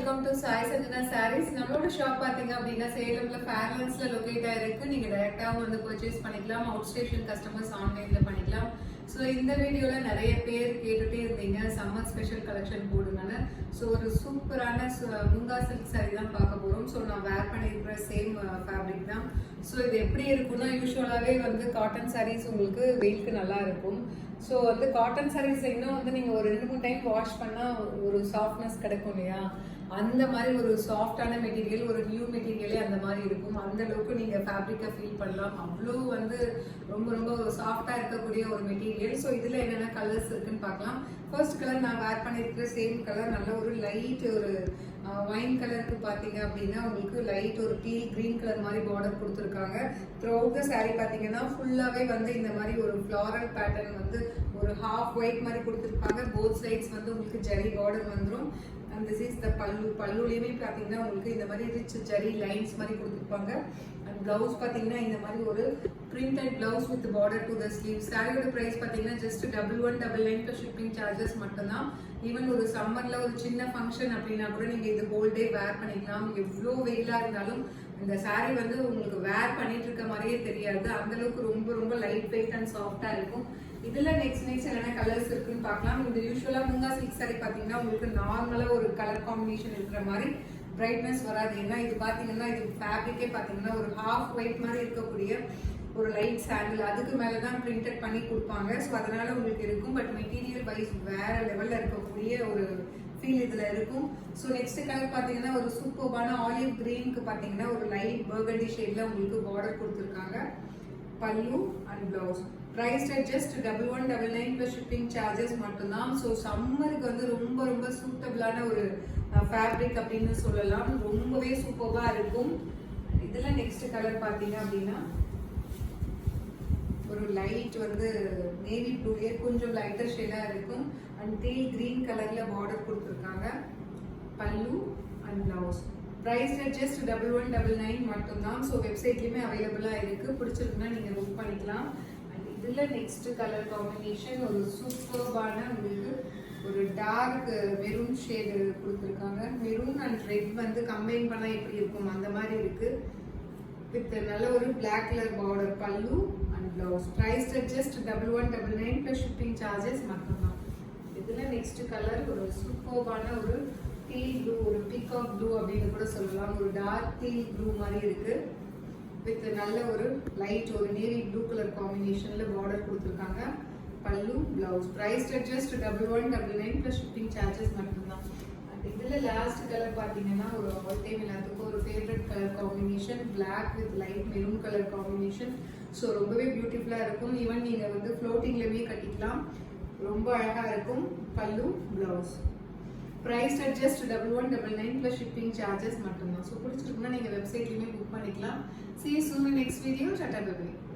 Welcome to Sai Sanjana sarees. நம்மளோட shop பாத்தீங்க அப்படின்னா சேலம்ல ஃபேர்லன்ஸ்ல லொகேட் ஆயிருக்கு. நீங்க டைரக்டாவும் வந்து பர்ச்சேஸ் பண்ணிக்கலாம், அவுட் ஸ்டேஷன் கஸ்டமர்ஸ் ஆன்லைன்ல பண்ணிக்கலாம். ஸோ இந்த வீடியோல நிறைய பேர் கேட்டுட்டே இருந்தீங்க சம்மர் ஸ்பெஷல் கலெக்ஷன் போடுங்கன்னு. ஸோ ஒரு சூப்பரான முங்கா சில்க் சாரி தான் பார்க்க போறோம். ஸோ நான் வேர் பண்ணியிருக்கிற சேம் ஃபேப்ரிக் தான். ஸோ இது எப்படி இருக்குன்னா, யூஸ்வலாகவே வந்து காட்டன் சாரீஸ் உங்களுக்கு வெயிலுக்கு நல்லா இருக்கும். ஸோ வந்து காட்டன் சாரீஸ் இன்னும் வந்து நீங்கள் ஒரு 2-3 டைம் வாஷ் பண்ணால் ஒரு சாஃப்ட்னஸ் கிடைக்கும் இல்லையா, அந்த மாதிரி ஒரு சாஃப்டான மெட்டீரியல், ஒரு நியூ மெட்டீரியலே அந்த மாதிரி இருக்கும். அந்த அளவுக்கு நீங்கள் ஃபேப்ரிக்கை ஃபீல் பண்ணலாம். அவ்வளோ வந்து ரொம்ப ரொம்ப சாஃப்டாக இருக்கக்கூடிய ஒரு மெட்டீரியல். ஸோ இதில் என்னென்ன கலர்ஸ் இருக்குன்னு பார்க்கலாம். ஃபர்ஸ்ட் கலர் நான் வேர் பண்ணியிருக்கிற சேம் கலர், நல்ல ஒரு லைட் ஒரு ஒயின் கலருக்கு பார்த்தீங்க அப்படின்னா உங்களுக்கு லைட் ஒரு டீ கிரீன் கலர் மாதிரி பார்டர் கொடுத்துருக்காங்க. த்ரூஅவுட் த சாரீ பார்த்தீங்கன்னா ஃபுல்லாகவே வந்து இந்த மாதிரி ஒரு ஃப்ளாரல் பேட்டர்ன் வந்து ஒரு ஹாஃப் ஒயிட் மாதிரி கொடுத்துருப்பாங்க. போத் சைட்ஸ் வந்து உங்களுக்கு ஜரி பார்டர் வந்துடும். அண்ட் திஸ் இஸ் த பல்லு. பல்லுலேயுமே பார்த்தீங்கன்னா உங்களுக்கு இந்த மாதிரி ரிச் ஜரி லைன்ஸ் மாதிரி கொடுத்துருப்பாங்க. அண்ட் பிளவுஸ் பார்த்தீங்கன்னா இந்த மாதிரி ஒரு printed blouse with border to the sleeve. சாரியோட ப்ரைஸ் பார்த்தீங்கன்னா ஜஸ்ட் 1199 ஷிப்பிங் சார்ஜஸ் மட்டும்தான். ஈவன் ஒரு சம்மர்ல ஒரு சின்ன ஃபங்க்ஷன் அப்படின்னா கூட நீங்க இது ஹோல் டே வேர் பண்ணிக்கலாம். எவ்வளோ வெயிலா இருந்தாலும் இந்த சாரீ வந்து உங்களுக்கு வேர் பண்ணிட்டு இருக்க மாதிரியே தெரியாது. அந்த அளவுக்கு ரொம்ப ரொம்ப லைட் வெயிட் அண்ட் சாஃப்டா இருக்கும். இதுல நெக்ஸ்ட் என்னென்ன கலர்ஸ் இருக்குன்னு பார்க்கலாம். இந்த யூஸ்வலா முங்கா சில்க் சாரி பாத்தீங்கன்னா உங்களுக்கு நார்மலா ஒரு கலர் காம்பினேஷன் இருக்கிற மாதிரி பிரைட்னஸ் வராது. ஏன்னா இது பாத்தீங்கன்னா இது ஃபேப்ரிக்கே பாத்தீங்கன்னா ஒரு ஹாஃப் ஒயிட் மாதிரி இருக்கக்கூடிய ஒரு லைட் சாண்டில், அதுக்கு மேலதான் பிரிண்டட் பண்ணி கொடுப்பாங்க. ஸோ அதனால உங்களுக்கு இருக்கும். பட் மெட்டீரியல் வைஸ் வேற லெவல்ல இருக்கக்கூடிய ஒரு ஃபீல் இதுல இருக்கும். ஸோ நெக்ஸ்ட் கலர் பாத்தீங்கன்னா ஒரு சூப்பர்பான ஆலிவ் கிரீனுக்கு பாத்தீங்கன்னா ஒரு லைட் பர்கண்டி ஷேட்ல உங்களுக்கு பார்டர் கொடுத்துருக்காங்க. Pallu and blouse price just 1199 plus shipping charges மட்டும்தான். ஸோ சம்மருக்கு வந்து ரொம்ப ரொம்ப சூட்டபிளான ஒரு ஃபேப்ரிக் அப்படின்னு சொல்லலாம். ரொம்பவே சூப்பர்பா இருக்கும். இதுல நெக்ஸ்ட் கலர் பாத்தீங்க அப்படின்னா ஒரு லைட் வந்து நேவி ப்ளூலே கொஞ்சம் லைட்டர் ஷேடா இருக்கும். அண்ட் டீல் கிரீன் கலர்ல பார்டர் கொடுத்துருக்காங்க. Pallu and blouse price just 1199 மட்டும்தான். ஸோ வெப்சைட்லயுமே அவைலபிளா இருக்கு. பிடிச்சிருக்குன்னா நீங்க புக் பண்ணிக்கலாம். அண்ட் இதுல நெக்ஸ்ட் கலர் காம்பினேஷன் ஒரு சூப்பர்பான உங்களுக்கு ஒரு டார்க் மெரூன் ஷேடு கொடுத்துருக்காங்க. மெரூன் அண்ட் ரெட் வந்து கம்பைன் பண்ணா எப்படி இருக்கும் அந்த மாதிரி இருக்கு. வித் நல்ல ஒரு black colour border. Pallu and blouse price just 1199 plus shipping charges மட்டும்தான். இதுல நெக்ஸ்ட் கலர் ஒரு சூப்பர்பான ஒரு டீல் ப்ளூ, ஒரு பீகாக் ப்ளூ அப்படின்னு கூட சொல்லலாம். ஒரு டார்க் டீல் ப்ளூ மாதிரி இருக்கு. வித் நல்ல ஒரு லைட் ஒரு நேவி ப்ளூ கலர் காம்பினேஷன்ல பார்டர் கொடுத்துருக்காங்க. Pallu blouse price just 1199 plus shipping charges மட்டும்தான். இதுல லாஸ்ட் கலர் பாத்தீங்கன்னா ஒரு ஆல் டைம் எல்லாத்துக்கும் ஒரு favourite colour combination, black with light maroon colour combination. So ரொம்பவே பியூட்டிஃபுல்லா இருக்கும். ஈவன் நீங்க வந்து ஃப்ளோட்டிங்லயுமே கட்டிக்கலாம், ரொம்ப அழகா இருக்கும். Pallu blouse price just 1199 plus shipping charges மட்டும்தான். ஸோ பிடிச்சிருக்குன்னா நீங்க வெப்சைட்லயுமே புக் பண்ணிக்கலாம். See you soon in next video. Tata bye bye.